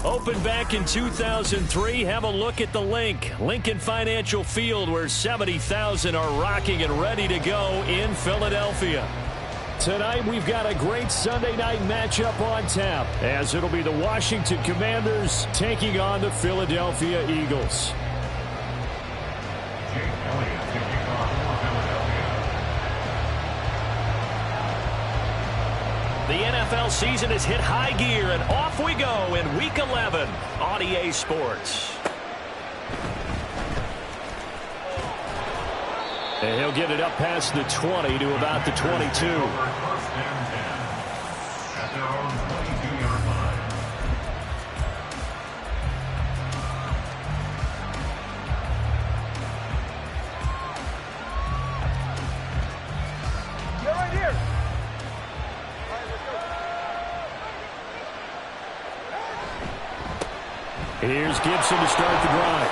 Opened back in 2003, have a look at the Lincoln Financial Field, where 70,000 are rocking and ready to go in Philadelphia. Tonight, we've got a great Sunday night matchup on tap, as it'll be the Washington Commanders taking on the Philadelphia Eagles. The NFL season has hit high gear, and off we go in Week 11 on EA Sports. And he'll get it up past the 20 to about the 22. Here's Gibson to start the drive.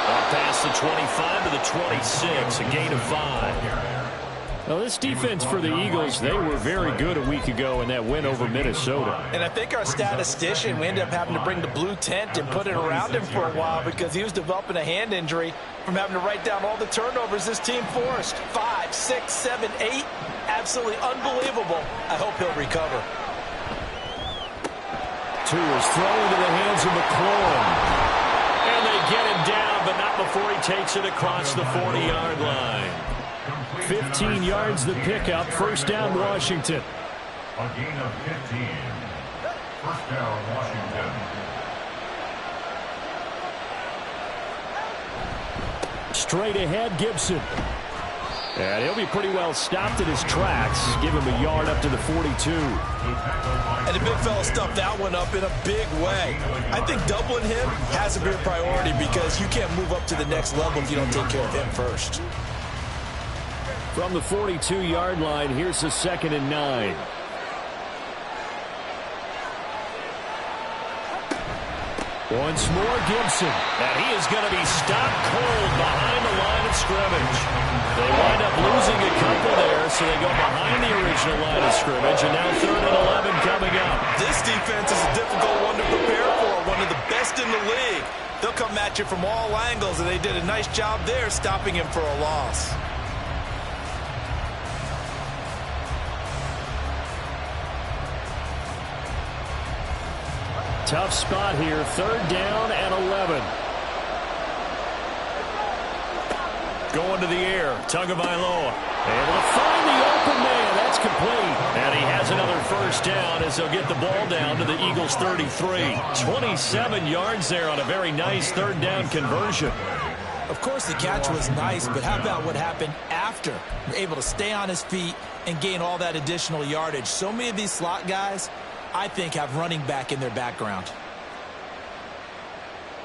Up past the 25 to the 26, a gain of 5. Now, this defense for the Eagles, they were very good a week ago in that win over Minnesota. And I think our statistician, we ended up having to bring the blue tent and put it around him for a while because he was developing a hand injury from having to write down all the turnovers this team forced. 5, 6, 7, 8. Absolutely unbelievable. I hope he'll recover. Two is thrown into the hands of McLaurin. And they get him down, but not before he takes it across the 40-yard line. 15 yards the pickup. First down, Washington. A gain of 15. First down, Washington. Straight ahead, Gibson. And he'll be pretty well stopped in his tracks. Give him a yard up to the 42. And the big fella stuffed that one up in a big way. I think doubling him has to be a priority because you can't move up to the next level if you don't take care of him first. From the 42-yard line, here's the 2nd and 9. Once more, Gibson. And he is going to be stopped cold behind the line of scrimmage. They wind up losing a couple there, so they go behind the original line of scrimmage, and now 3rd and 11 coming up. This defense is a difficult one to prepare for, one of the best in the league. They'll come at you from all angles, and they did a nice job there stopping him for a loss. Tough spot here, 3rd down and 11. Going to the air, Tagovailoa. Able to find the open man, that's complete. And he has another first down as they'll get the ball down to the Eagles' 33. 27 yards there on a very nice 3rd down conversion. Of course, the catch was nice, but how about what happened after? You're able to stay on his feet and gain all that additional yardage. So many of these slot guys, I think, have running back in their background.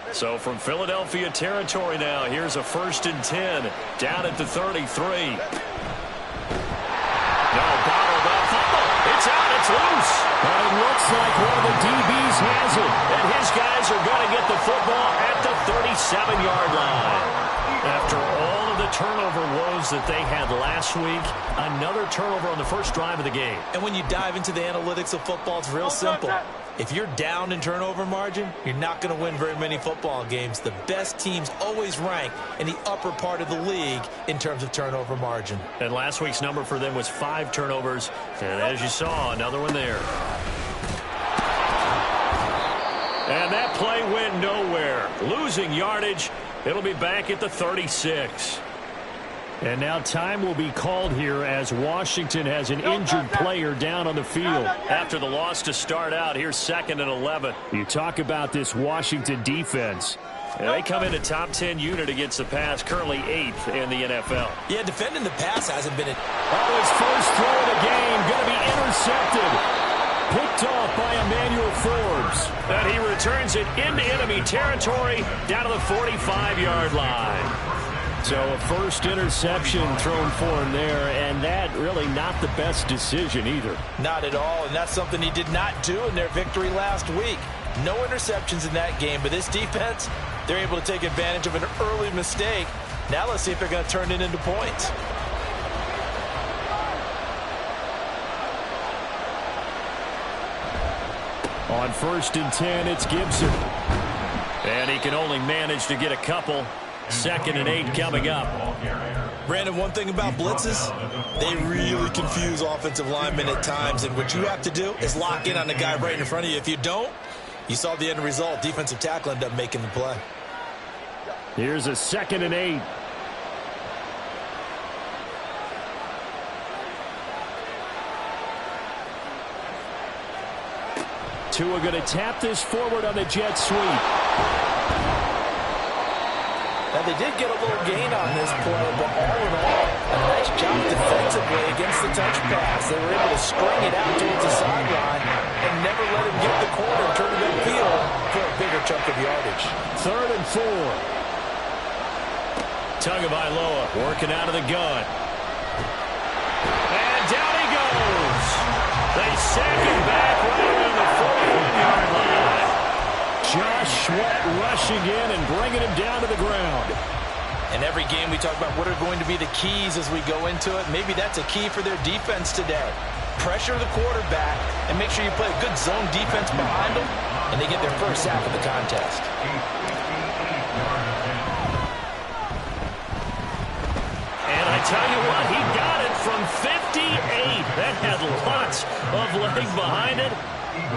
So from Philadelphia territory now, here's a 1st and 10 down at the 33. No, bottled up. It's out. It's loose. But it looks like one of the DBs has it. And his guys are going to get the football at the 37-yard line. After all of the turnover woes that they had last week, another turnover on the first drive of the game. And when you dive into the analytics of football, it's real simple. If you're down in turnover margin, you're not going to win very many football games. The best teams always rank in the upper part of the league in terms of turnover margin. And last week's number for them was 5 turnovers. And as you saw, another one there. And that play went nowhere. Losing yardage. It'll be back at the 36. And now time will be called here as Washington has an injured player down on the field. After the loss to start out, here's 2nd and 11. You talk about this Washington defense. And they come in a top 10 unit against the pass, currently 8th in the NFL. Yeah, defending the pass hasn't been his first throw of the game, going to be intercepted. Picked off by Emmanuel Forbes. And he returns it into enemy territory down to the 45-yard line. So a first interception thrown for him there, and that really not the best decision either. Not at all, and that's something he did not do in their victory last week. No interceptions in that game, but this defense, they're able to take advantage of an early mistake. Now let's see if they're going to turn it into points. On 1st and 10, it's Gibson. And he can only manage to get a couple. 2nd and 8 coming up. Brandon, one thing about blitzes, they really confuse offensive linemen at times. And what you have to do is lock in on the guy right in front of you. If you don't, you saw the end result. Defensive tackle ended up making the play. Here's a 2nd and 8. Tua going to tap this forward on the jet sweep. Now, they did get a little gain on this play, but all in all, a nice job defensively against the touch pass. They were able to string it out towards the sideline and never let him get the corner and turn it upfield for a bigger chunk of yardage. 3rd and 4. Tagovailoa working out of the gun. And down he goes. They sack him back right around the 41-yard line. Josh Sweat rushing in and bringing him down to the ground. In every game we talk about what are going to be the keys as we go into it. Maybe that's a key for their defense today. Pressure the quarterback and make sure you play a good zone defense behind them, and they get their first sack of the contest. And I tell you what, he got it from 58. That had lots of leg behind it.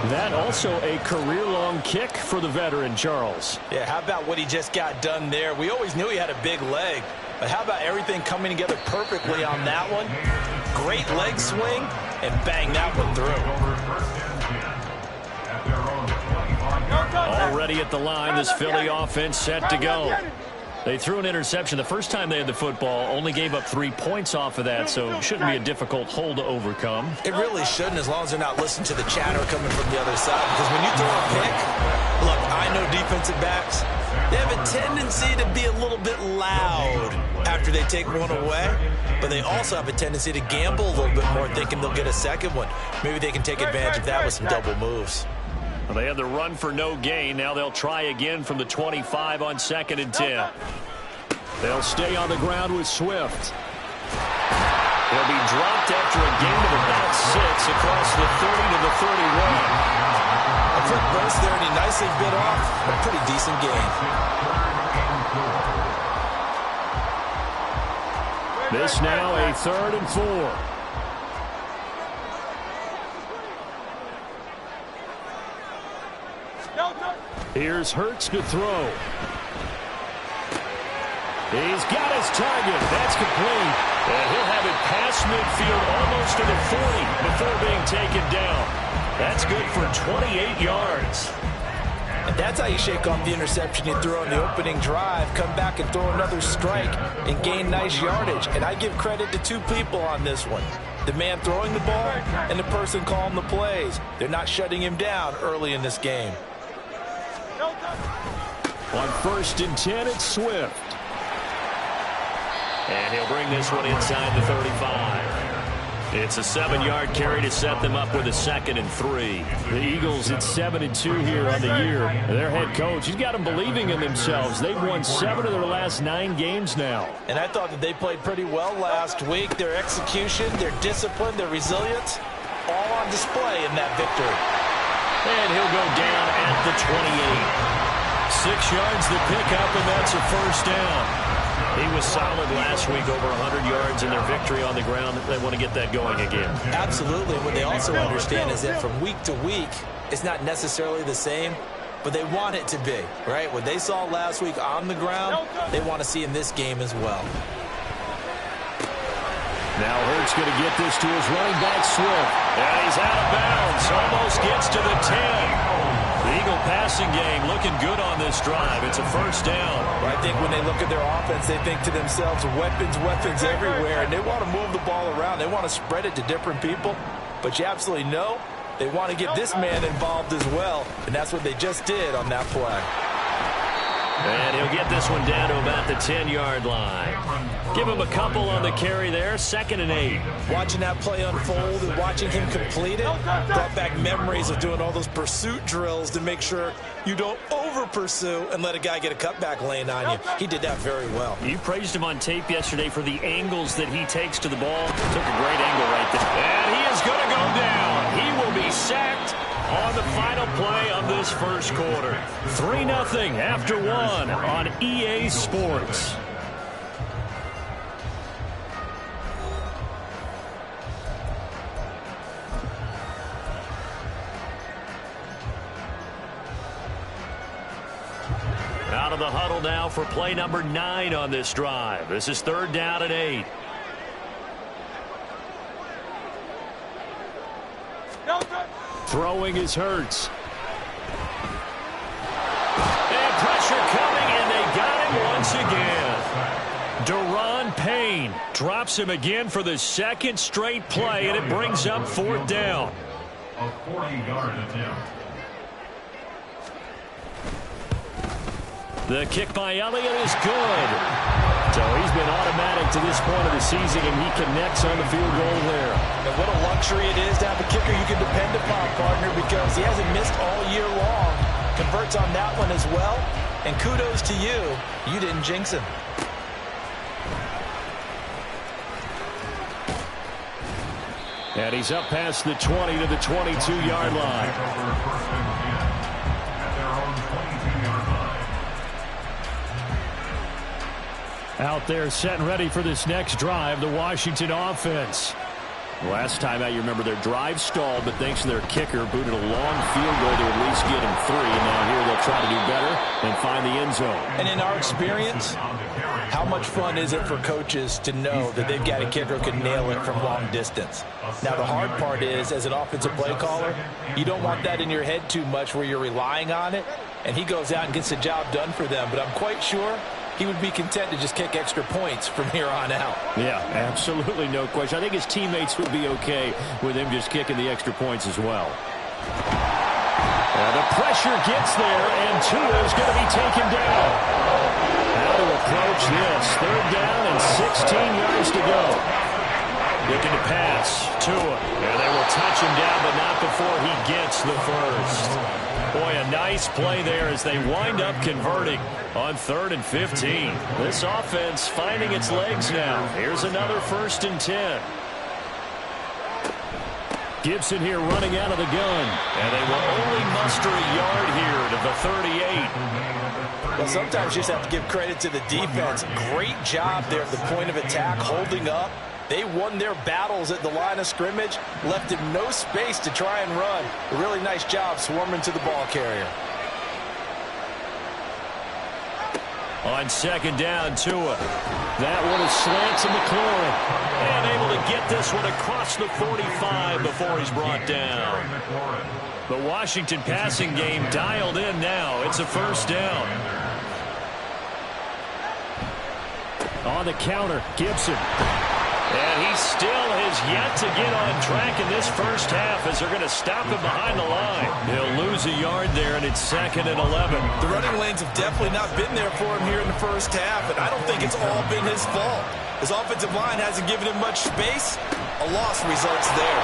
That also a career-long kick for the veteran, Charles. Yeah, how about what he just got done there? We always knew he had a big leg, but how about everything coming together perfectly on that one? Great leg swing, and bang that one through. Already at the line, this Philly offense set to go. They threw an interception the first time they had the football, only gave up 3 points off of that, so it shouldn't be a difficult hole to overcome. It really shouldn't, as long as they're not listening to the chatter coming from the other side, because when you throw a pick, look, I know defensive backs, they have a tendency to be a little bit loud after they take one away, but they also have a tendency to gamble a little bit more, thinking they'll get a second one. Maybe they can take advantage of that with some double moves. Well, they had the run for no gain. Now they'll try again from the 25 on 2nd and 10. They'll stay on the ground with Swift. He'll be dropped after a gain of about 6 across the 30 to the 31. A quick burst there, and he nicely bit off a pretty decent gain. This now a 3rd and 4. Here's Hurts to throw. He's got his target. That's complete. And he'll have it past midfield almost to the 40 before being taken down. That's good for 28 yards. And that's how you shake off the interception you threw on the opening drive, come back and throw another strike and gain nice yardage. And I give credit to 2 people on this one. The man throwing the ball and the person calling the plays. They're not shutting him down early in this game. On 1st and 10, it's Swift. And he'll bring this one inside the 35. It's a 7-yard carry to set them up with a 2nd and 3. The Eagles at 7-2 here on the year. Their head coach, he's got them believing in themselves. They've won 7 of their last 9 games now. And I thought that they played pretty well last week. Their execution, their discipline, their resilience, all on display in that victory. And he'll go down at the 28. 6 yards the pickup, and that's a 1st down. He was solid last week, over 100 yards in their victory on the ground. They want to get that going again. Absolutely. What they also understand is that from week to week, it's not necessarily the same, but they want it to be, right? What they saw last week on the ground, they want to see in this game as well. Now Hurts going to get this to his running back, Swift. And he's out of bounds. Almost gets to the 10. The Eagle passing game looking good on this drive. It's a 1st down. Well, I think when they look at their offense, they think to themselves, weapons, weapons everywhere. And they want to move the ball around. They want to spread it to different people. But you absolutely know they want to get this man involved as well. And that's what they just did on that play. And he'll get this one down to about the 10-yard line. Give him a couple on the carry there, 2nd and 8. Watching that play unfold and watching him complete it brought back memories of doing all those pursuit drills to make sure you don't over-pursue and let a guy get a cutback lane on you. He did that very well. You praised him on tape yesterday for the angles that he takes to the ball. Took a great angle right there. And he is going to go down. He will be sacked on the final play of this first quarter. 3-0 after 1 on EA Sports. Out of the huddle now for play number 9 on this drive. This is 3rd down and 8. Throwing is Hurts. And pressure coming, and they got him once again. Deron Payne drops him again for the 2nd straight play, and it brings up 4th down. A 40-yard attempt. The kick by Elliott is good. So he's been automatic to this point of the season, and he connects on the field goal there. And what a luxury it is to have a kicker you can depend upon, partner, because he hasn't missed all year long. Converts on that one as well. And kudos to you. You didn't jinx him. And he's up past the 20 to the 22-yard line. Out there set and ready for this next drive, the Washington offense. Last time out, you remember their drive stalled, but thanks to their kicker, booted a long field goal to at least get him 3. Now here they'll try to do better and find the end zone. And in our experience, how much fun is it for coaches to know that they've got a kicker who can nail it from long distance? Now the hard part is, as an offensive play caller, you don't want that in your head too much where you're relying on it, and he goes out and gets the job done for them. But I'm quite sure he would be content to just kick extra points from here on out. Yeah, absolutely no question. I think his teammates would be okay with him just kicking the extra points as well. The pressure gets there, and Tua's going to be taken down. How to approach this? 3rd down and 16 yards to go. Looking to pass. Tua. And they will touch him down, but not before he gets the first. Boy, a nice play there as they wind up converting on 3rd and 15. This offense finding its legs now. Here's another 1st and 10. Gibson here running out of the gun. And they will only muster a yard here to the 38. Well, sometimes you just have to give credit to the defense. Great job there at the point of attack, holding up. They won their battles at the line of scrimmage, left him no space to try and run. A really nice job swarming to the ball carrier. On 2nd down, Tua. That one is slant to McLaurin. And able to get this one across the 45 before he's brought down. The Washington passing game dialed in now. It's a 1st down. On the counter, Gibson. And he still has yet to get on track in this first half as they're going to stop him behind the line. He'll lose a yard there, and it's 2nd and 11. The running lanes have definitely not been there for him here in the first half, and I don't think it's all been his fault. His offensive line hasn't given him much space. A loss results there.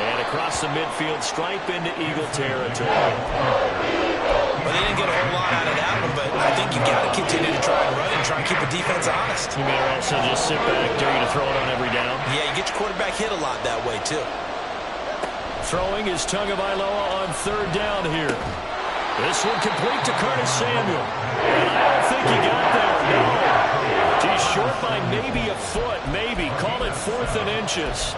And across the midfield, stripe into Eagle territory. Well, they didn't get a whole lot out of that one, but I think you got to continue to try and run and try and keep the defense honest. You may also just sit back, dare you to throw it on every down. Yeah, you get your quarterback hit a lot that way, too. Throwing is Tagovailoa on 3rd down here. This one complete to Curtis Samuel. And I don't think he got there, no. He's short by maybe a foot, maybe. Call it 4th and inches.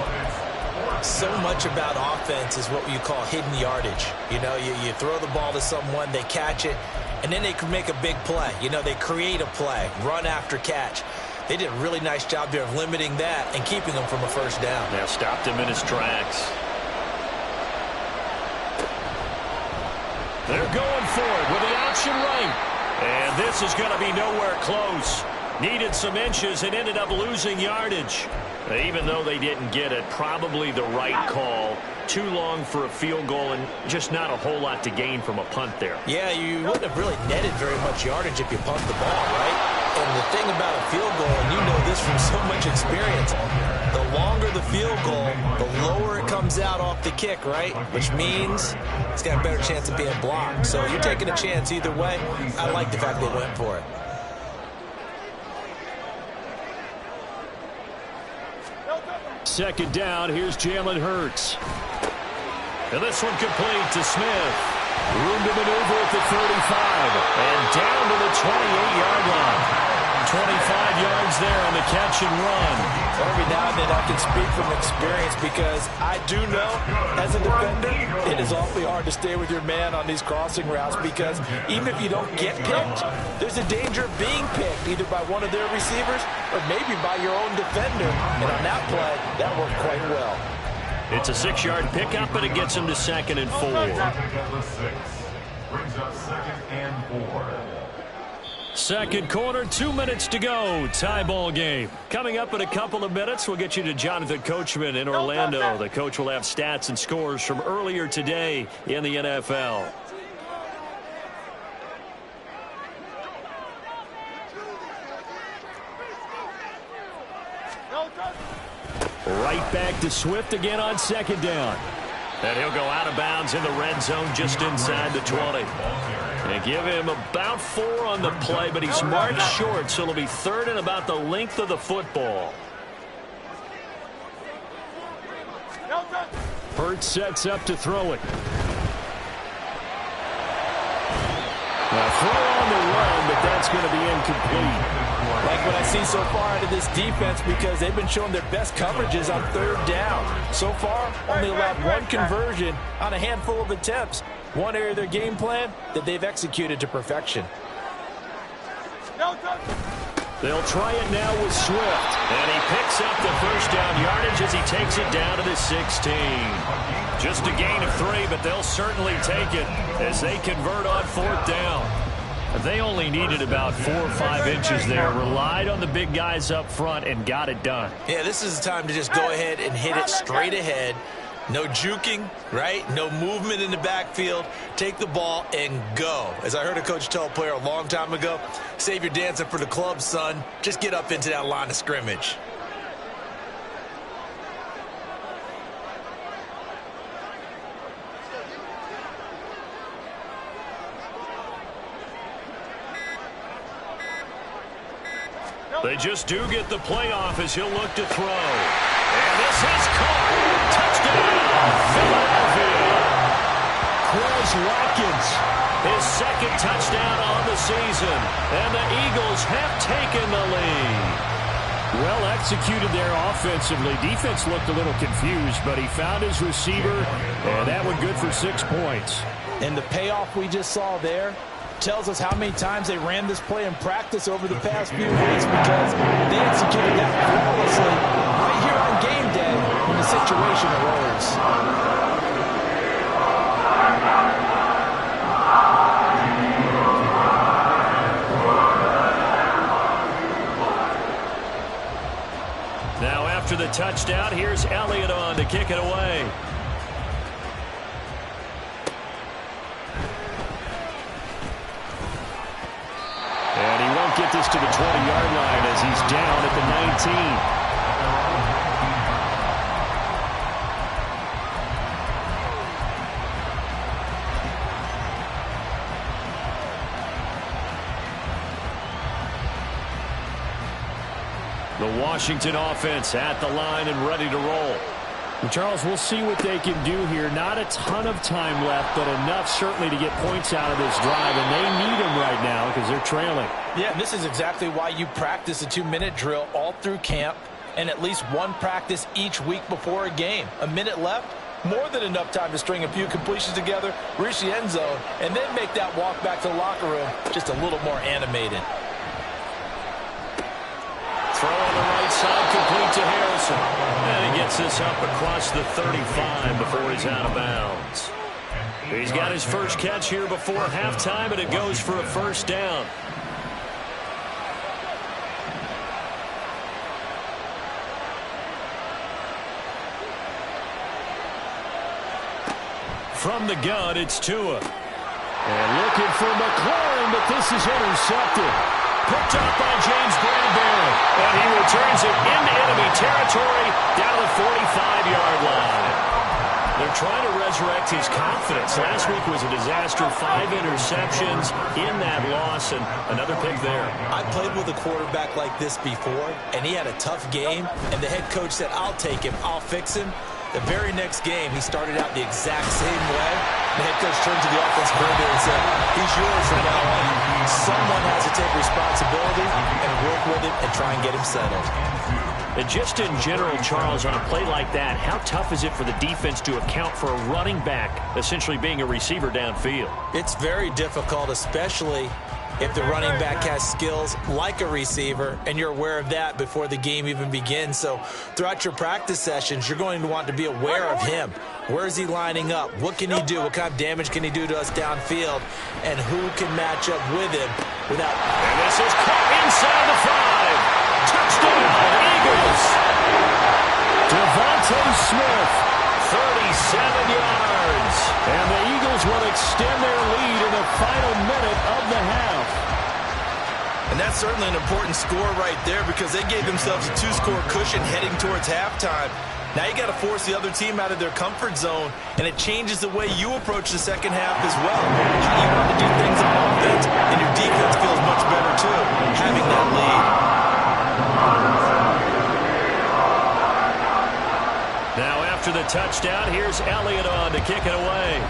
So much about offense is what you call hidden yardage. You know, you throw the ball to someone, they catch it, and then they can make a big play. You know, they create a play, run after catch. They did a really nice job there of limiting that and keeping them from a 1st down. Yeah, stopped him in his tracks. They're going for it with the option right. And this is going to be nowhere close. Needed some inches and ended up losing yardage. Even though they didn't get it, probably the right call. Too long for a field goal and just not a whole lot to gain from a punt there. Yeah, you wouldn't have really netted very much yardage if you pumped the ball, right? And the thing about a field goal, and you know this from so much experience, the longer the field goal, the lower it comes out off the kick, right? Which means it's got a better chance of being blocked. So you're taking a chance either way. I like the fact they went for it. Second down, here's Jalen Hurts. And this one complete to Smith. Room to maneuver at the 35. And down to the 28-yard line. 25 yards there on the catch and run. Every now and then I can speak from experience because I do know as a defender it is awfully hard to stay with your man on these crossing routes because even if you don't get picked, there's a danger of being picked either by one of their receivers or maybe by your own defender. And on that play, that worked quite well. It's a 6-yard pickup, and it gets him to 2nd and 4. Brings up 2nd and 4. Second quarter, 2 minutes to go. Tie ball game. Coming up in a couple of minutes, we'll get you to Jonathan Coachman in Orlando. The coach will have stats and scores from earlier today in the NFL. Right back to Swift again on 2nd down. And he'll go out of bounds in the red zone just inside the 20. And give him about 4 on the play, but he's marked short, so it'll be 3rd and about the length of the football. Hurts sets up to throw it. Now throw on the run, but that's going to be incomplete. Like what I see so far out of this defense because they've been showing their best coverages on 3rd down. So far, only allowed 1 conversion on a handful of attempts. One area of their game plan that they've executed to perfection. They'll try it now with Swift. And he picks up the first down yardage as he takes it down to the 16. Just a gain of 3, but they'll certainly take it as they convert on 4th down. They only needed about 4 or 5 inches there. Relied on the big guys up front and got it done. Yeah, this is the time to just go ahead and hit it straight ahead. No juking, right? No movement in the backfield. Take the ball and go. As I heard a coach tell a player a long time ago, save your dancing for the club, son. Just get up into that line of scrimmage. They just do get the play off as he'll look to throw. And this is caught. Touchdown, Philadelphia. Quez Watkins, his 2nd touchdown on the season. And the Eagles have taken the lead. Well executed there offensively. Defense looked a little confused, but he found his receiver, and that one good for 6 points. And the payoff we just saw there tells us how many times they ran this play in practice over the past few weeks because they executed that flawlessly right here on game day when the situation arose. Now after the touchdown, here's Elliott on to kick it away. And he won't get this to the 20-yard line as he's down at the 19. The Washington offense at the line and ready to roll. Well, Charles, we'll see what they can do here. Not a ton of time left, but enough certainly to get points out of this drive, and they need them right now because they're trailing. Yeah, and this is exactly why you practice a 2-minute drill all through camp and at least one practice each week before a game. A minute left, more than enough time to string a few completions together, reach the end zone, and then make that walk back to the locker room just a little more animated. Throw on the right side, complete to Harrison. And he gets this up across the 35 before he's out of bounds. He's got his first catch here before halftime, and it goes for a first down. From the gun, it's Tua. And looking for McLaurin, but this is intercepted. Picked up by James Bradbury. And he returns it into enemy territory down the 45-yard line. They're trying to resurrect his confidence. Last week was a disaster. 5 interceptions in that loss, and another pick there. I played with a quarterback like this before, and he had a tough game, and the head coach said, I'll take him, I'll fix him. The very next game, he started out the exact same way. The head coach turned to the offensive coordinator and said, he's yours from now on. Someone has to take responsibility and work with him and try and get him settled. And just in general, Charles, on a play like that, how tough is it for the defense to account for a running back essentially being a receiver downfield? It's very difficult, especially if the running back has skills like a receiver, and you're aware of that before the game even begins. So throughout your practice sessions, you're going to want to be aware of him. Where is he lining up? What can he do? What kind of damage can he do to us downfield? And who can match up with him without... And this is caught inside the 5. Touchdown, Eagles! Devontae Smith, 37 yards. And the Eagles will extend their lead in the final minute of the half. And that's certainly an important score right there because they gave themselves a 2-score cushion heading towards halftime. Now you got to force the other team out of their comfort zone, and it changes the way you approach the second half as well. How you want to do things on offense, and your defense feels much better too, having that lead. Now after the touchdown, here's Elliott on to kick it away.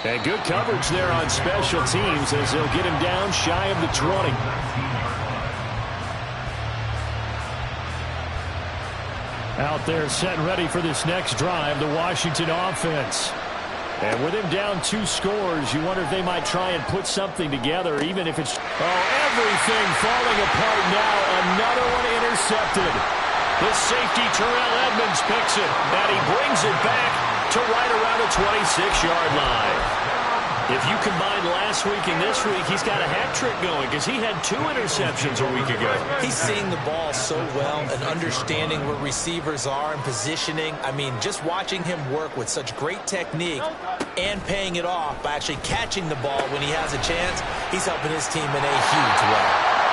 And good coverage there on special teams as they'll get him down shy of the 20. Out there set and ready for this next drive, the Washington offense. And with him down 2 scores, you wonder if they might try and put something together, even if it's... Oh, everything falling apart now. Another one intercepted. The safety, Terrell Edmonds, picks it, and he brings it back to right around the 26-yard line. If you combine last week and this week, he's got a hat trick going because he had 2 interceptions a week ago. He's seeing the ball so well and understanding where receivers are and positioning. I mean, just watching him work with such great technique and paying it off by actually catching the ball when he has a chance, he's helping his team in a huge way.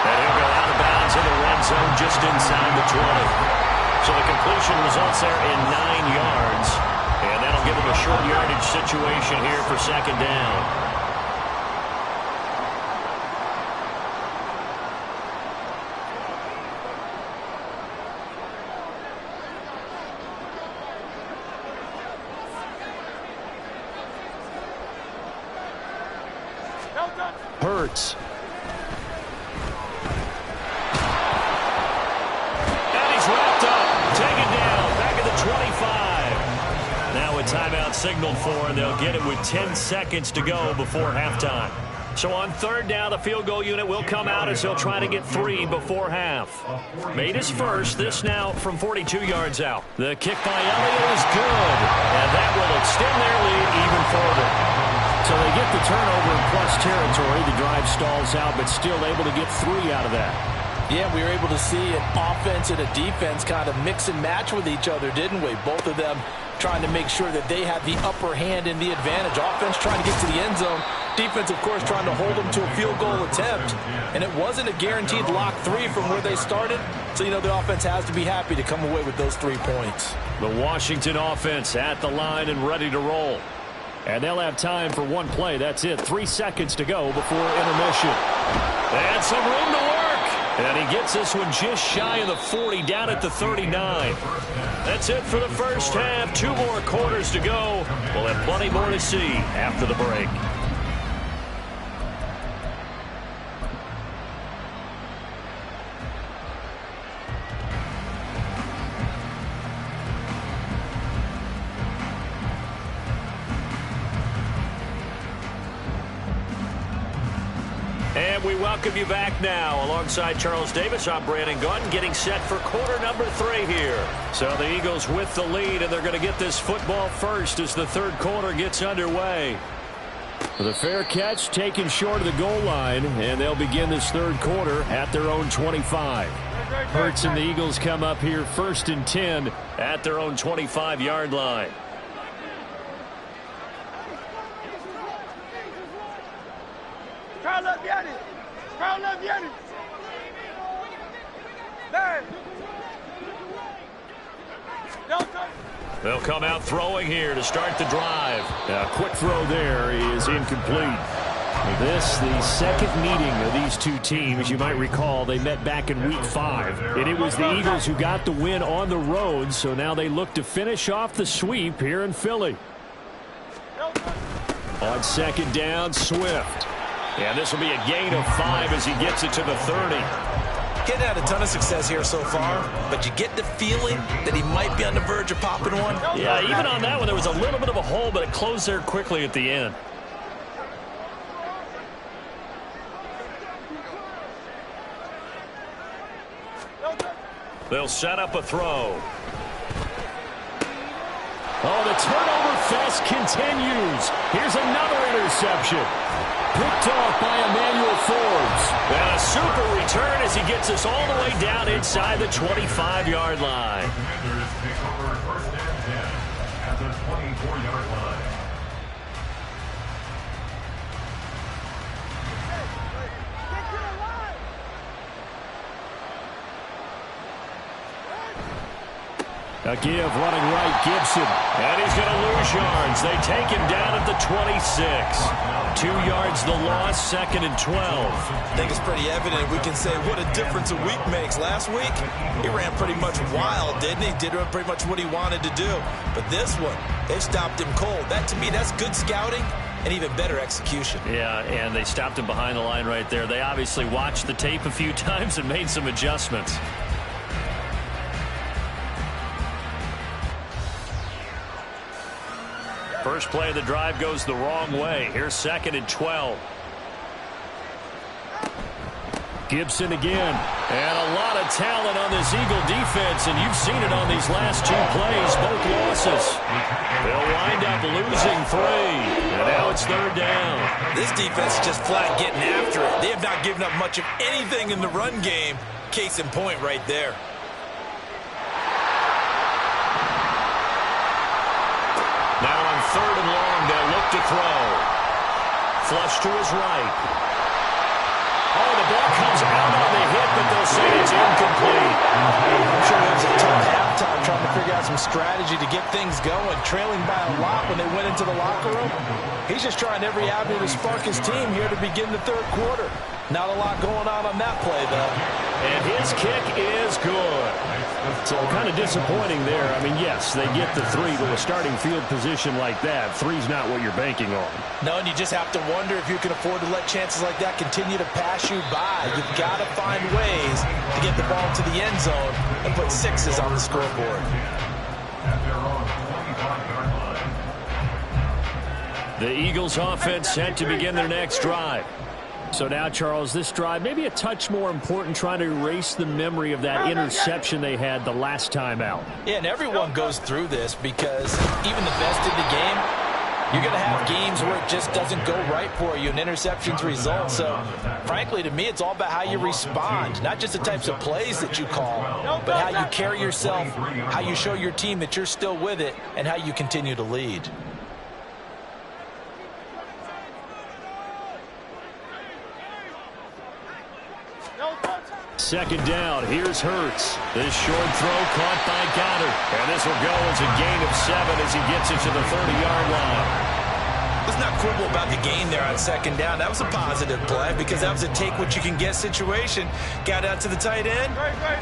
And he'll go out of bounds in the red zone just inside the 20. So the completion results there in 9 yards. And that'll give him a short yardage situation here for second down. Hurts. And he's wrapped up. Taken down. Back at the 25. Now a timeout signaled for, and they'll get it with 10 seconds to go before halftime. So on third down, the field goal unit will come out as he'll try to get 3 before half. Made his first. This now from 42 yards out. The kick by Elliott is good, and that will extend their lead even further. So they get the turnover in plus territory. The drive stalls out, but still able to get 3 out of that. Yeah, we were able to see an offense and a defense kind of mix and match with each other, didn't we? Both of them trying to make sure that they had the upper hand and the advantage. Offense trying to get to the end zone. Defense, of course, trying to hold them to a field goal attempt. And it wasn't a guaranteed lock 3 from where they started. So, you know, the offense has to be happy to come away with those 3 points. The Washington offense at the line and ready to roll. And they'll have time for 1 play. That's it. 3 seconds to go before intermission. And some room to work. And he gets this one just shy of the 40, down at the 39. That's it for the first half. 2 more quarters to go. We'll have plenty more to see after the break. And we welcome you back now. Alongside Charles Davis, I'm Brandon Gunn, getting set for quarter number 3 here. So the Eagles with the lead, and they're going to get this football first as the third quarter gets underway. The fair catch taken short of the goal line, and they'll begin this third quarter at their own 25. Hurts and the Eagles come up here 1st and 10 at their own 25-yard line. They'll come out throwing here to start the drive. A quick throw there is incomplete. This, the second meeting of these two teams. You might recall they met back in Week 5, and it was the Eagles who got the win on the road, so now they look to finish off the sweep here in Philly. On second down, Swift. And this will be a gain of 5 as he gets it to the 30. Getting had a ton of success here so far, but you get the feeling that he might be on the verge of popping one. Yeah, even on that one, there was a little bit of a hole, but it closed there quickly at the end. They'll set up a throw. Oh, the turnover fest continues. Here's another interception. Picked off by Emmanuel Forbes. And a super return as he gets us all the way down inside the 25-yard line. Commanders take over first and 10 at the 24-yard line. A give running right, Gibson. And he's going to lose yards. They take him down at the 26. 2 yards the loss, second and 12. I think it's pretty evident. We can say what a difference a week makes. Last week, he ran pretty much wild, didn't he? Did pretty much what he wanted to do. But this one, they stopped him cold. That, to me, that's good scouting and even better execution. Yeah, and they stopped him behind the line right there. They obviously watched the tape a few times and made some adjustments. First play of the drive goes the wrong way. Here's second and 12. Gibson again. And a lot of talent on this Eagle defense, and you've seen it on these last 2 plays, both losses. They'll wind up losing 3, and now it's third down. This defense is just flat getting after it. They have not given up much of anything in the run game. Case in point right there. Now on third and long, they'll look to throw. Flush to his right. Oh, the ball comes out on the hit, but they'll say it's incomplete. I'm sure it was a tough halftime trying to figure out some strategy to get things going. Trailing by a lot when they went into the locker room. He's just trying every avenue to spark his team here to begin the third quarter. Not a lot going on that play, though. And his kick is good. So kind of disappointing there. I mean, yes, they get the 3, but a starting field position like that, 3's not what you're banking on. No, and you just have to wonder if you can afford to let chances like that continue to pass you by. You've got to find ways to get the ball to the end zone and put 6s on the scoreboard. The Eagles offense set to begin their next drive. So now, Charles, this drive maybe a touch more important, trying to erase the memory of that interception they had the last time out. Yeah, and everyone goes through this because even the best in the game, you're going to have games where it just doesn't go right for you and interceptions result. So, frankly, to me, it's all about how you respond, not just the types of plays that you call, but how you carry yourself, how you show your team that you're still with it, and how you continue to lead. Second down, here's Hurts. This short throw caught by Goddard. And this will go as a gain of 7 as he gets it to the 30-yard line. Let's not quibble about the gain there on second down. That was a positive play because that was a take-what-you-can-get situation. Got out to the tight end.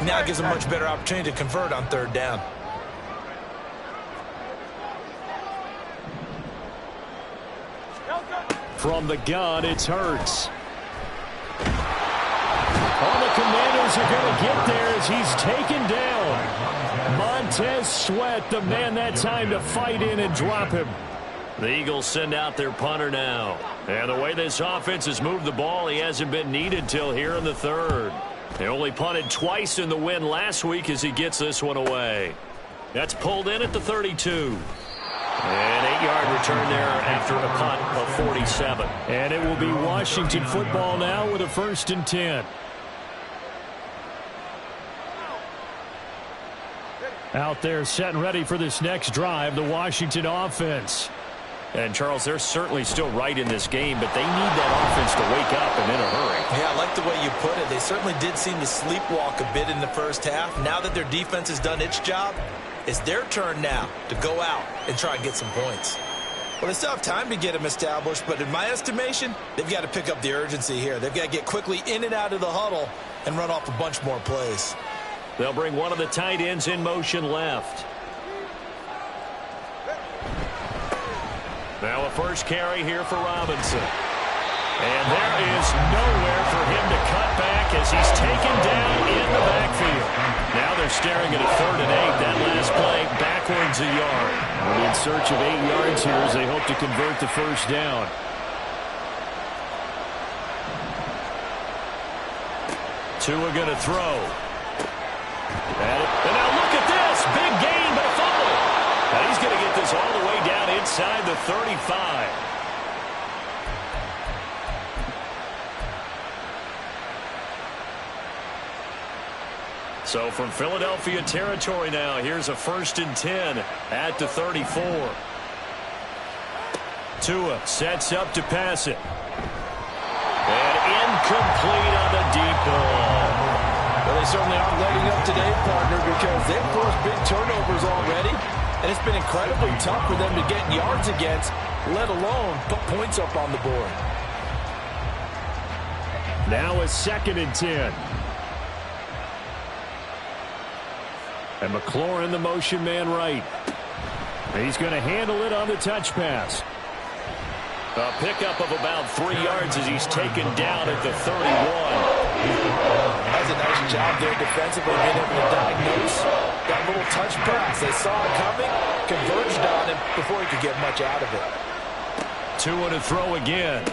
Now it gives a much better opportunity to convert on third down. From the gun, it's Hurts. Oh, the Commanders are going to get there as he's taken down. Montez Sweat, the man that time to fight in and drop him. The Eagles send out their punter now. And the way this offense has moved the ball, he hasn't been needed till here in the third. They only punted twice in the win last week as he gets this one away. That's pulled in at the 32. An 8-yard return there after a punt of 47. And it will be Washington football now with a 1st and 10. Out there set and ready for this next drive, the Washington offense. And, Charles, they're certainly still right in this game, but they need that offense to wake up and in a hurry. Yeah, I like the way you put it. They certainly did seem to sleepwalk a bit in the first half. Now that their defense has done its job, it's their turn now to go out and try and get some points. Well, they still have time to get him established, but in my estimation, they've got to pick up the urgency here. They've got to get quickly in and out of the huddle and run off a bunch more plays. They'll bring one of the tight ends in motion left. Now a first carry here for Robinson. And there is nowhere for him to cut back as he's taken down in the backfield. Now they're staring at a 3rd and 8. That last play backwards a yard. We'll be in search of 8 yards here as they hope to convert the first down. Tua going to throw. And now look at this. Big gain, but a fumble. Now he's going to get this all the way down inside the 35. So from Philadelphia territory now, here's a 1st and 10 at the 34. Tua sets up to pass it. And incomplete on the deep ball. Well, they certainly aren't letting up today, partner, because they've forced big turnovers already, and it's been incredibly tough for them to get yards against, let alone put points up on the board. Now a 2nd and 10. And McLaurin, the motion man right. He's going to handle it on the touch pass. A pickup of about 3 yards as he's taken down at the 31. That's a nice job there defensively, being able to diagnose that little touch pass. They saw it coming, converged on him before he could get much out of it. Tua to throw again.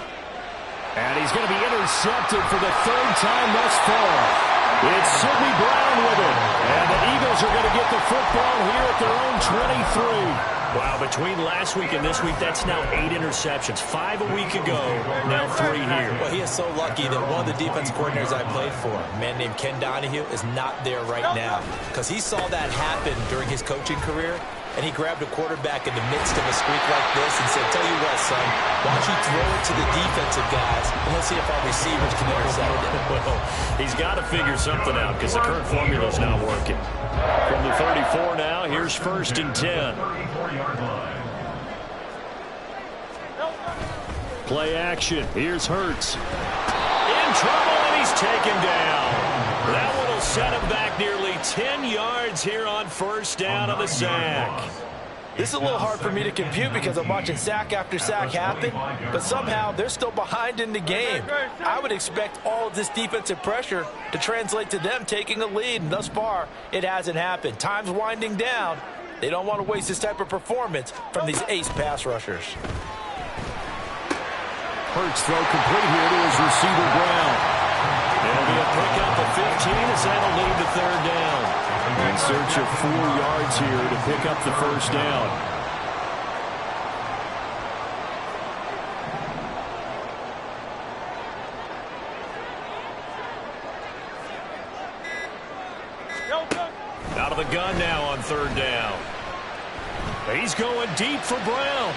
And he's going to be intercepted for the 3rd time thus far. It's Sidney Brown with it. And the Eagles are going to get the football here at their own 23. Wow, between last week and this week, that's now 8 interceptions. 5 a week ago, now 3 here. Well, he is so lucky that one of the defense coordinators I played for, a man named Ken Donahue, is not there right now. Because he saw that happen during his coaching career, and he grabbed a quarterback in the midst of a streak like this and said, tell you what, son, why don't you throw it to the defensive guys, and let's see if our receivers can intercept it. Well, he's got to figure something out because the current formula is not working. From the 34 now, here's 1st and 10. Play action. Here's Hurts. In trouble, and he's taken down. That one will set him back nearly 10 yards here on 1st down on the sack. This is a little hard for me to compute because I'm watching sack after sack happen, but somehow they're still behind in the game. I would expect all of this defensive pressure to translate to them taking a lead, and thus far, it hasn't happened. Time's winding down. They don't want to waste this type of performance from these ace pass rushers. Hurts throw complete here to his receiver Brown. It'll be a pickup of 15 as that'll lead to 3rd down. In search of 4 yards here to pick up the 1st down. Out of the gun now on 3rd down. He's going deep for Brown.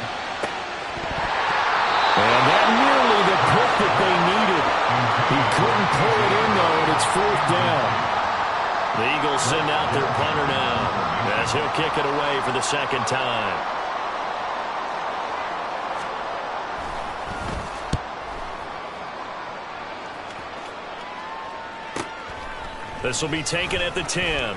And that nearly the pick that they needed. He couldn't pull it in, though, and it's 4th down. The Eagles send out their punter now as he'll kick it away for the 2nd time. This will be taken at the 10.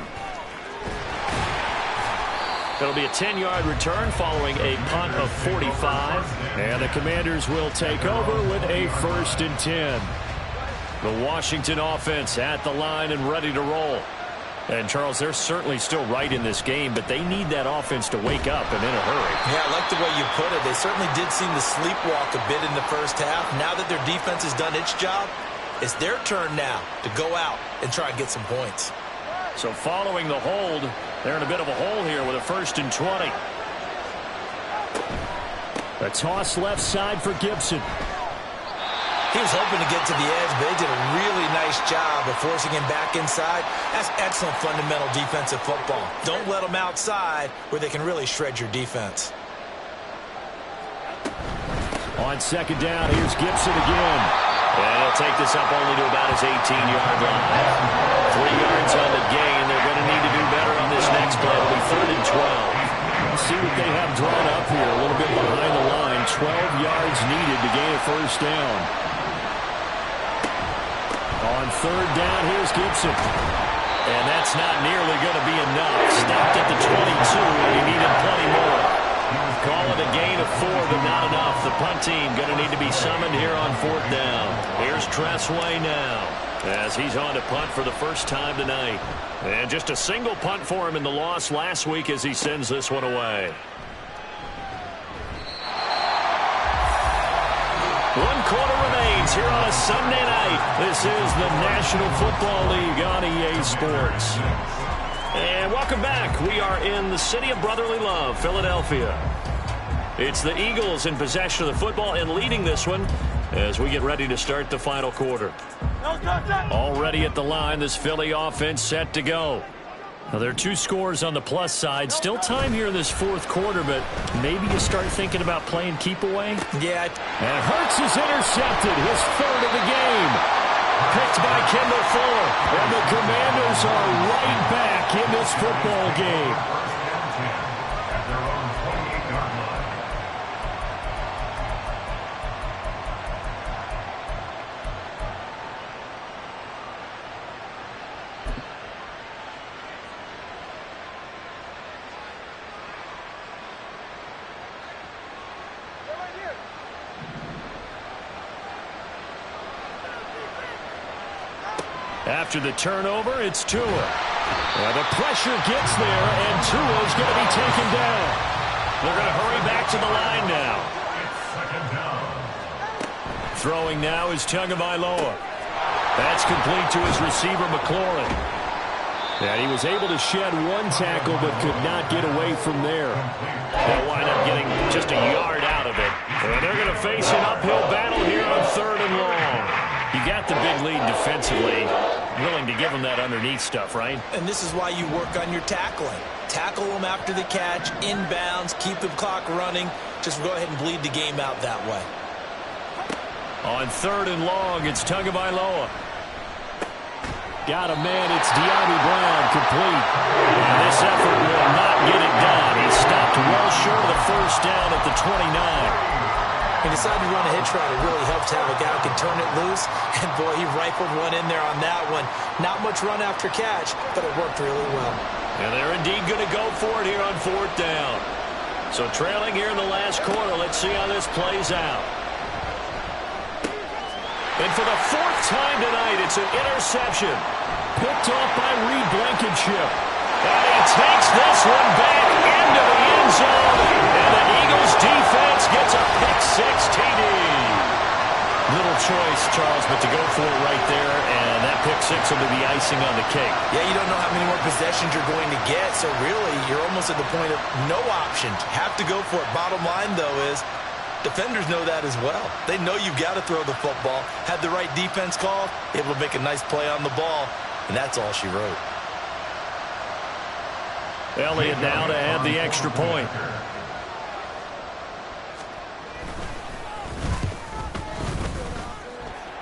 It'll be a 10-yard return following a punt of 45. And the Commanders will take over with a 1st and 10. The Washington offense at the line and ready to roll. And, Charles, they're certainly still right in this game, but they need that offense to wake up and in a hurry. Yeah, I like the way you put it. They certainly did seem to sleepwalk a bit in the 1st half. Now that their defense has done its job, it's their turn now to go out and try and get some points. So following the hold, they're in a bit of a hole here with a 1st and 20. A toss left side for Gibson. He was hoping to get to the edge, but they did a really nice job of forcing him back inside. That's excellent fundamental defensive football. Don't let them outside where they can really shred your defense. On 2nd down, here's Gibson again. And he'll take this up only to about his 18-yard line. 3 yards on the gain. They're going to need to do better on this next play. It'll be 3rd and 12. Let's see what they have drawn up here. A little bit behind the line. yards needed to gain a first down. On third down, here's Gibson. And that's not nearly going to be enough. Stopped at the 22, and he needed plenty more. Call it a gain of 4, but not enough. The punt team going to need to be summoned here on fourth down. Here's Tressway now, as he's on to punt for the first time tonight. And just a single punt for him in the loss last week as he sends this one away. 1 quarter remains here on a Sunday night. This is the National Football League on EA Sports. And welcome back. We are in the city of brotherly love, Philadelphia. It's the Eagles in possession of the football and leading this one as we get ready to start the final quarter. Already at the line, this Philly offense set to go. Now, there are 2 scores on the plus side. Still time here in this fourth quarter, but maybe you start thinking about playing keep away. Yeah. And Hurts is intercepted, his 3rd of the game. Picked by Kendall Fuller. And the Commanders are right back in this football game. At their own 28-yard line. After the turnover, it's Tua. Well, the pressure gets there, and Tua's going to be taken down. They're going to hurry back to the line now. Second down. Throwing now is Tagovailoa. That's complete to his receiver, McLaurin. And he was able to shed 1 tackle, but could not get away from there. They'll wind up getting just a yard out of it. And they're going to face an uphill battle here on 3rd and long. You got the big lead defensively, willing to give them that underneath stuff, right? And this is why you work on your tackling. Tackle them after the catch, inbounds, keep the clock running. Just go ahead and bleed the game out that way. On 3rd and long, it's Tagovailoa. Got a man, it's De'Ami Brown, complete. And this effort will not get it done. He stopped well short of the first down at the 29. He decided to run a hitch route. It really helps to have a guy who can turn it loose. And, boy, he rifled one in there on that one. Not much run after catch, but it worked really well. And they're indeed going to go for it here on 4th down. So trailing here in the last quarter, let's see how this plays out. And for the 4th time tonight, it's an interception. Picked off by Reed Blankenship. And he takes this one back into the end zone. And the Eagles defense gets a pick-6 TD. Little choice, Charles, but to go for it right there, and that pick-6 will be the icing on the cake. Yeah, you don't know how many more possessions you're going to get, so really you're almost at the point of no options. Have to go for it. Bottom line, though, is defenders know that as well. They know you've got to throw the football. Had the right defense call, able to make a nice play on the ball, and that's all she wrote. Elliott now to add the extra point.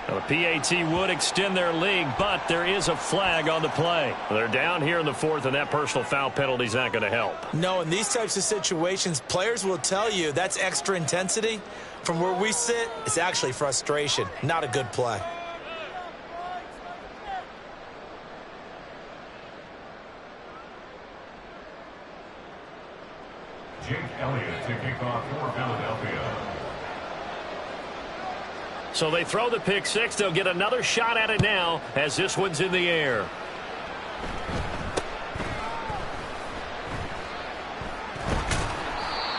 Now, the PAT would extend their lead, but there is a flag on the play. They're down here in the 4th, and that personal foul penalty is not going to help. No, in these types of situations, players will tell you that's extra intensity. From where we sit, it's actually frustration, not a good play. Jake Elliott to kick off for Philadelphia. So they throw the pick-6. They'll get another shot at it now as this one's in the air.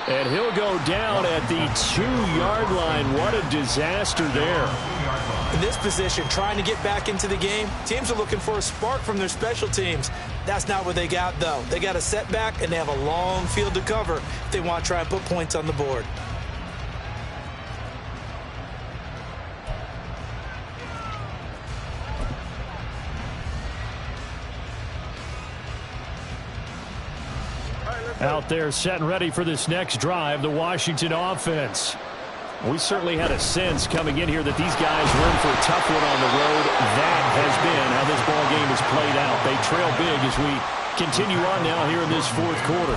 And he'll go down at the 2-yard line. What a disaster there. In this position, trying to get back into the game, teams are looking for a spark from their special teams. That's not what they got, though. They got a setback, and they have a long field to cover if they want to try and put points on the board. Out there set and ready for this next drive, the Washington offense. We certainly had a sense coming in here that these guys were in for a tough one on the road. That has been how this ball game has played out. They trail big as we continue on now here in this 4th quarter.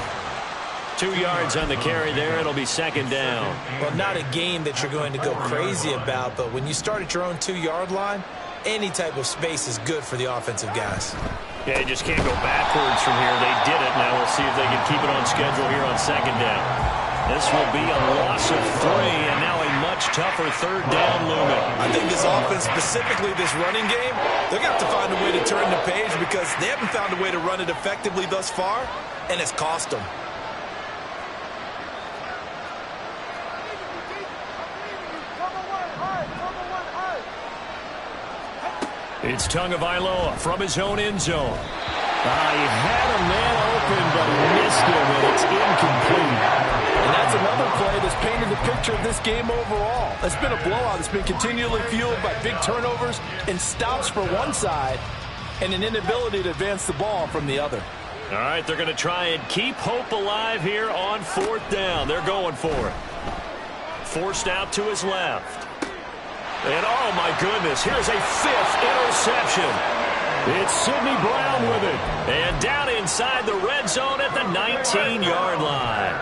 2 yards on the carry there. It'll be second down. Well, not a game that you're going to go crazy about, but when you start at your own 2-yard line, any type of space is good for the offensive guys. Yeah, you just can't go backwards from here. They did it. Now we'll see if they can keep it on schedule here on second down. This will be a loss of 3, and now a much tougher third down looming. I think this offense, specifically this running game, they're going to have to find a way to turn the page because they haven't found a way to run it effectively thus far, and it's cost them. It's Tagovailoa from his own end zone. He had a man open, but he missed him, and it's incomplete. And that's another play that's painted the picture of this game overall. It's been a blowout. It's been continually fueled by big turnovers and stops for one side and an inability to advance the ball from the other. All right, they're going to try and keep hope alive here on 4th down. They're going for it. Forced out to his left. And, oh, my goodness, here's a 5th interception. It's Sidney Brown with it. And down inside the red zone at the 19-yard line.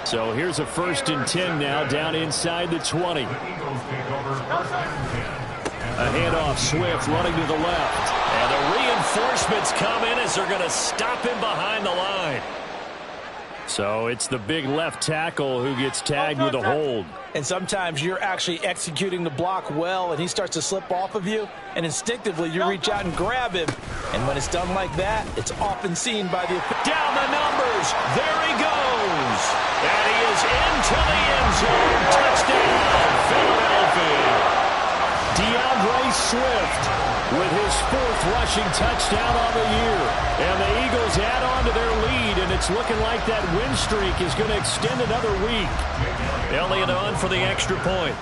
So here's a 1st and 10 now, down inside the 20. A handoff, Swift running to the left. And the reinforcements come in as they're going to stop him behind the line. So it's the big left tackle who gets tagged with a hold. And sometimes you're actually executing the block well, and he starts to slip off of you, and instinctively you reach out and grab him. And when it's done like that, it's often seen by the... Down the numbers. There he goes. And he is into the end zone. Touchdown, Philadelphia. DeAndre Swift with his 4th rushing touchdown on the year. And the Eagles add on to their lead, and it's looking like that win streak is going to extend another week. Elliott on for the extra point.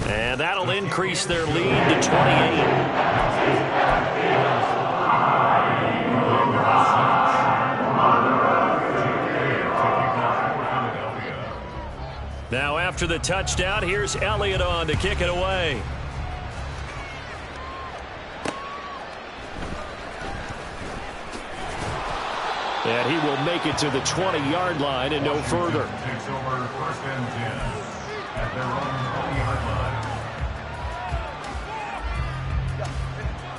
And that'll increase their lead to 28. Now after the touchdown, here's Elliott on to kick it away. And he will make it to the 20-yard line and no further. Takes over 1st and 10 at their own 20-yard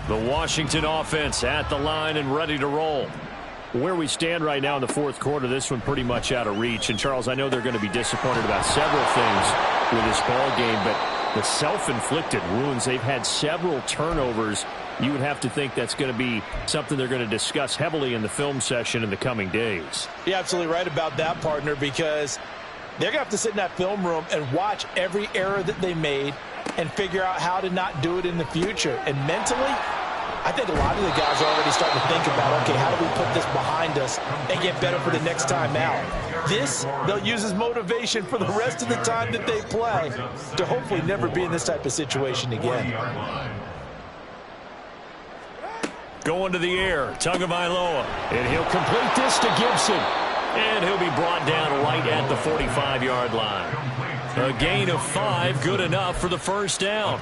line. The Washington offense at the line and ready to roll. Where we stand right now in the 4th quarter, this one pretty much out of reach. And, Charles, I know they're going to be disappointed about several things with this ball game, but the self-inflicted wounds, they've had several turnovers. You would have to think that's going to be something they're going to discuss heavily in the film session in the coming days. You're absolutely right about that, partner, because they're going to have to sit in that film room and watch every error that they made and figure out how to not do it in the future. And mentally, I think a lot of the guys are already starting to think about, okay, how do we put this behind us and get better for the next time out? This, they'll use as motivation for the rest of the time that they play to hopefully never be in this type of situation again. Going to the air, Tagovailoa, and he'll complete this to Gibson. And he'll be brought down right at the 45-yard line. A gain of 5, good enough for the 1st down.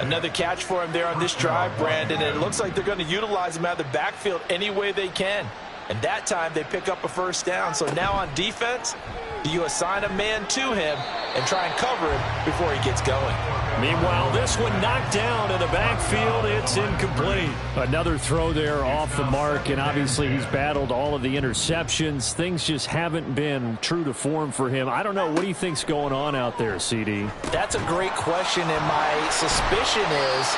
Another catch for him there on this drive, Brandon, and it looks like they're going to utilize him out of the backfield any way they can. And that time they pick up a 1st down. So now on defense, do you assign a man to him and try and cover him before he gets going? Meanwhile, this one knocked down in the backfield. It's incomplete. Another throw there off the mark, and obviously he's battled all of the interceptions. Things just haven't been true to form for him. I don't know. What do you think's going on out there, CD? That's a great question, and my suspicion is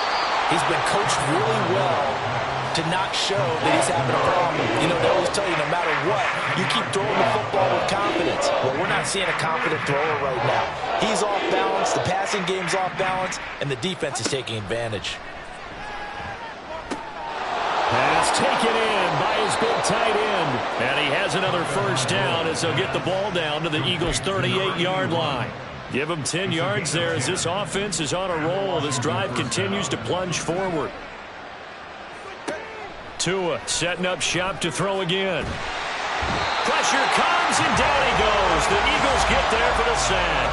he's been coached really well to not show that he's having a problem. You know, they always tell you no matter what, you keep throwing the football with confidence. Well, we're not seeing a confident thrower right now. He's off balance, the passing game's off balance, and the defense is taking advantage. Pass taken in by his big tight end. And he has another 1st down as they'll get the ball down to the Eagles' 38-yard line. Give them 10 yards there as this offense is on a roll. This drive continues to plunge forward. Tua setting up shop to throw again. Pressure comes, and down he goes. The Eagles get there for the sack.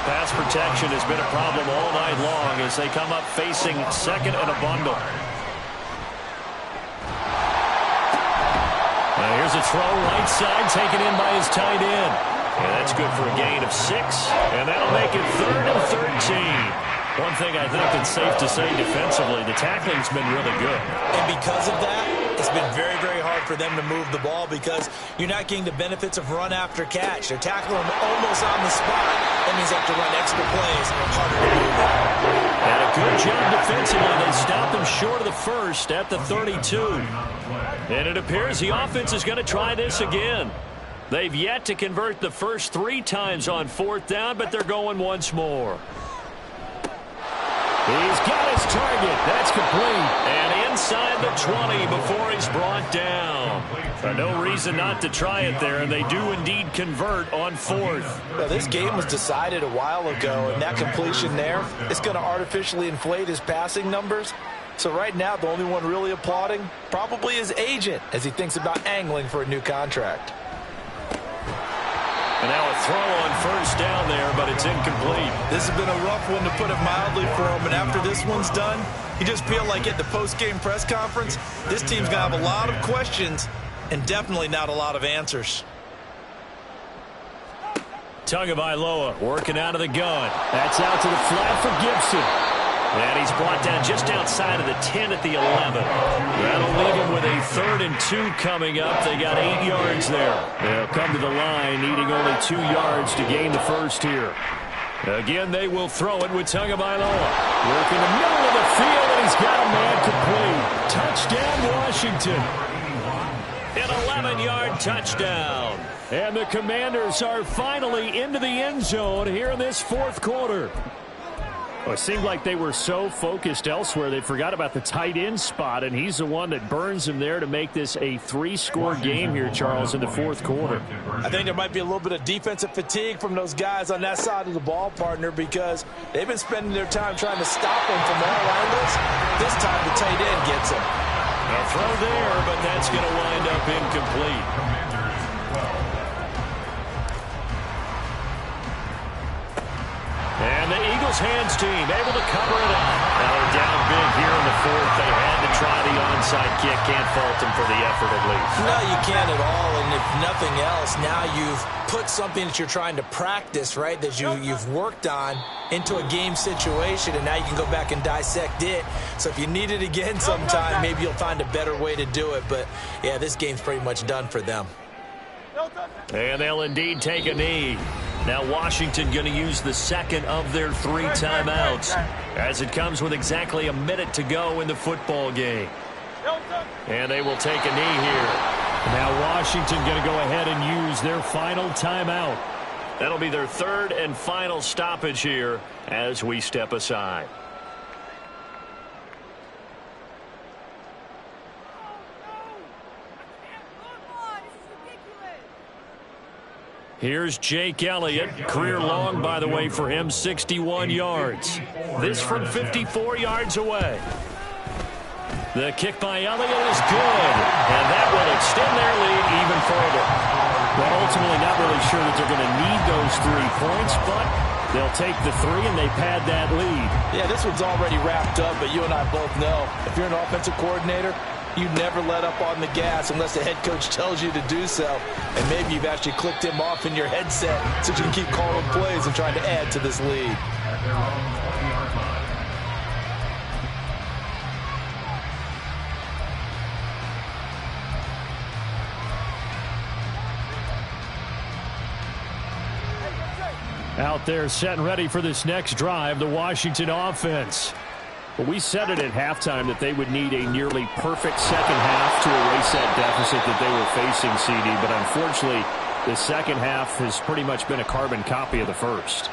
Pass protection has been a problem all night long as they come up facing 2nd and a bundle. Here's a throw right side, taken in by his tight end. And that's good for a gain of 6, and that'll make it 3rd and 13. One thing I think that's safe to say defensively, the tackling's been really good. And because of that, it's been very, very hard for them to move the ball because you're not getting the benefits of run after catch. They're tackling them almost on the spot. That means they have to run extra plays, harder to move them. And a good job defensively. They stopped them short of the first at the 32. And it appears the offense is going to try this again. They've yet to convert the first 3 times on 4th down, but they're going once more. He's got his target. That's complete. And inside the 20 before he's brought down. No reason not to try it there, and they do indeed convert on 4th. Well, this game was decided a while ago, and that completion there is going to artificially inflate his passing numbers. So right now, the only one really applauding probably his agent as he thinks about angling for a new contract. And now a throw on 1st down there, but it's incomplete. This has been a rough one, to put it mildly, for him. And after this one's done, you just feel like at the post-game press conference, this team's going to have a lot of questions and definitely not a lot of answers. Tagovailoa working out of the gun. That's out to the flat for Gibson. And he's brought down just outside of the 10 at the 11. That'll leave him with a 3rd and 2 coming up. They got 8 yards there. They'll come to the line, needing only 2 yards to gain the first here. Again, they will throw it with Tagovailoa. Working the middle of the field, and he's got a man complete. Touchdown, Washington. An 11-yard touchdown. And the Commanders are finally into the end zone here in this 4th quarter. Well, it seemed like they were so focused elsewhere they forgot about the tight end spot, and he's the one that burns them there to make this a 3-score game here, Charles, in the 4th quarter. I think there might be a little bit of defensive fatigue from those guys on that side of the ball, partner, because they've been spending their time trying to stop him from all angles. This time the tight end gets him. A throw there, but that's going to wind up incomplete. And the Eagles hands team able to cover it up. Now they're down big here in the 4th. They had to try the onside kick. Can't fault them for the effort at least. No, you can't at all. And if nothing else, now you've put something that you're trying to practice, right, that you've worked on into a game situation, and now you can go back and dissect it. So if you need it again sometime, maybe you'll find a better way to do it. But, yeah, this game's pretty much done for them. And they'll indeed take a knee. Now Washington going to use the 2nd of their 3 timeouts as it comes with exactly a minute to go in the football game. And they will take a knee here. Now Washington going to go ahead and use their final timeout. That'll be their 3rd and final stoppage here as we step aside. Here's Jake Elliott. Career long, by the way, for him, 61 yards. This from 54 yards away. The kick by Elliott is good. And that will extend their lead even further. Well, ultimately not really sure that they're going to need those 3 points, but they'll take the 3 and they pad that lead. Yeah, this one's already wrapped up, but you and I both know if you're an offensive coordinator, you never let up on the gas unless the head coach tells you to do so. And maybe you've actually clicked him off in your headset so you can keep calling plays and trying to add to this lead. Out there set and ready for this next drive, the Washington offense. But we said it at halftime that they would need a nearly perfect second half to erase that deficit that they were facing, CD. But unfortunately, the second half has pretty much been a carbon copy of the first.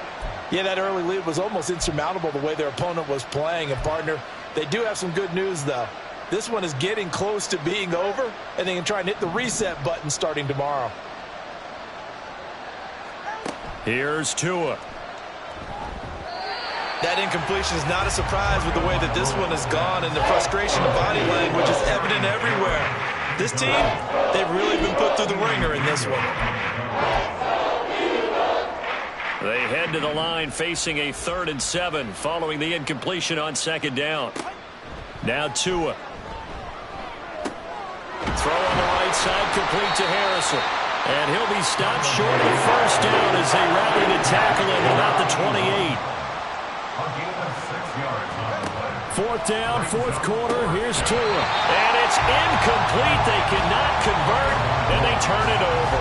Yeah, that early lead was almost insurmountable the way their opponent was playing. And, partner, they do have some good news, though. This one is getting close to being over, and they can try and hit the reset button starting tomorrow. Here's Tua. That incompletion is not a surprise with the way that this one has gone, and the frustration of body language is evident everywhere. This team, they've really been put through the ringer in this one. They head to the line facing a 3rd and 7 following the incompletion on 2nd down. Now Tua. Throw on the right outside, complete to Harrison. And he'll be stopped short of the first down as they rally to tackle him at about the 28. Fourth down, fourth quarter. Here's Tua. And it's incomplete. They cannot convert, and they turn it over.